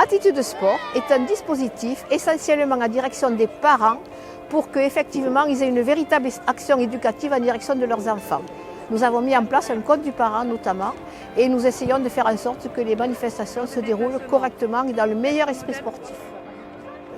Attitude Sport est un dispositif essentiellement à direction des parents pour qu'effectivement ils aient une véritable action éducative en direction de leurs enfants. Nous avons mis en place un code du parent notamment et nous essayons de faire en sorte que les manifestations se déroulent correctement et dans le meilleur esprit sportif.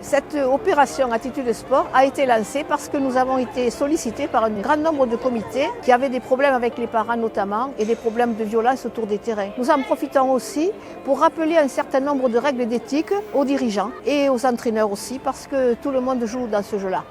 Cette opération Attitude Sport a été lancée parce que nous avons été sollicités par un grand nombre de comités qui avaient des problèmes avec les parents notamment et des problèmes de violence autour des terrains. Nous en profitons aussi pour rappeler un certain nombre de règles d'éthique aux dirigeants et aux entraîneurs aussi parce que tout le monde joue dans ce jeu-là.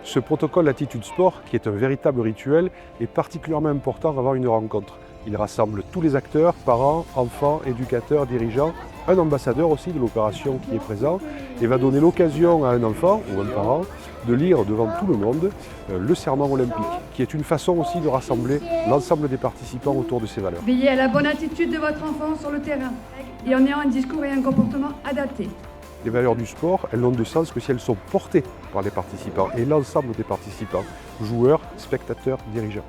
Ce protocole Attitude Sport, qui est un véritable rituel, est particulièrement important avant une rencontre. Il rassemble tous les acteurs, parents, enfants, éducateurs, dirigeants, un ambassadeur aussi de l'opération qui est présent et va donner l'occasion à un enfant ou un parent de lire devant tout le monde le serment olympique, qui est une façon aussi de rassembler l'ensemble des participants autour de ces valeurs. Veillez à la bonne attitude de votre enfant sur le terrain et en ayant un discours et un comportement adaptés. Les valeurs du sport, elles n'ont de sens que si elles sont portées par les participants et l'ensemble des participants, joueurs, spectateurs, dirigeants.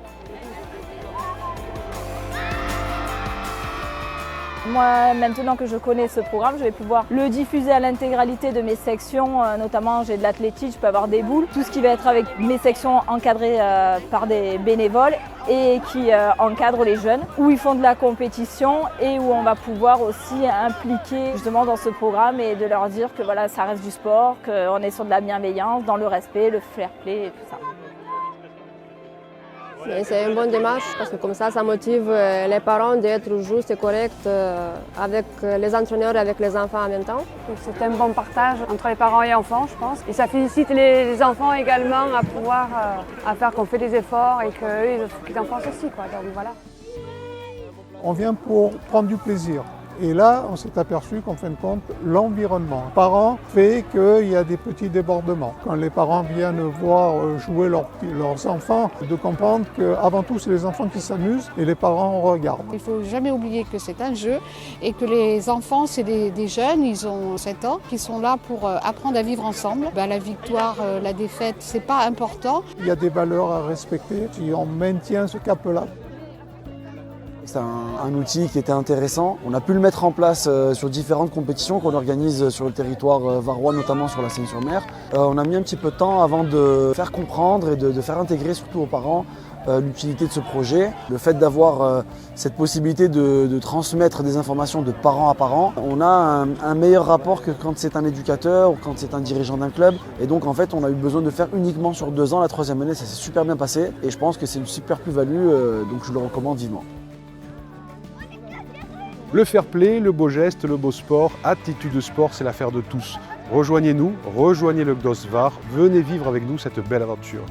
Moi, maintenant que je connais ce programme, je vais pouvoir le diffuser à l'intégralité de mes sections, notamment j'ai de l'athlétisme, je peux avoir des boules, tout ce qui va être avec mes sections encadrées par des bénévoles et qui encadrent les jeunes, où ils font de la compétition et où on va pouvoir aussi impliquer justement dans ce programme et de leur dire que voilà, ça reste du sport, qu'on est sur de la bienveillance, dans le respect, le fair play et tout ça. C'est une bonne démarche parce que comme ça motive les parents d'être justes et corrects avec les entraîneurs et avec les enfants en même temps. C'est un bon partage entre les parents et enfants, je pense. Et ça félicite les enfants également à pouvoir à faire qu'on fait des efforts et qu'eux, ils en pensent aussi, quoi. Donc voilà. On vient pour prendre du plaisir. Et là, on s'est aperçu qu'en fin de compte, l'environnement parents fait qu'il y a des petits débordements. Quand les parents viennent voir jouer leurs enfants, de comprendre qu'avant tout, c'est les enfants qui s'amusent et les parents regardent. Il ne faut jamais oublier que c'est un jeu et que les enfants, c'est des jeunes, ils ont 7 ans, qui sont là pour apprendre à vivre ensemble. La victoire, la défaite, c'est pas important. Il y a des valeurs à respecter si on maintient ce cap-là. C'est un outil qui était intéressant. On a pu le mettre en place sur différentes compétitions qu'on organise sur le territoire varois, notamment sur la Seine-sur-Mer. On a mis un petit peu de temps avant de faire comprendre et de faire intégrer surtout aux parents l'utilité de ce projet. Le fait d'avoir cette possibilité de transmettre des informations de parent à parent, on a un meilleur rapport que quand c'est un éducateur ou quand c'est un dirigeant d'un club. Et donc en fait, on a eu besoin de faire uniquement sur 2 ans. La 3e année, ça s'est super bien passé et je pense que c'est une super plus-value, donc je le recommande vivement. Le fair play, le beau geste, le beau sport, Attitude Sport, c'est l'affaire de tous. Rejoignez-nous, rejoignez le GDOS Var, venez vivre avec nous cette belle aventure.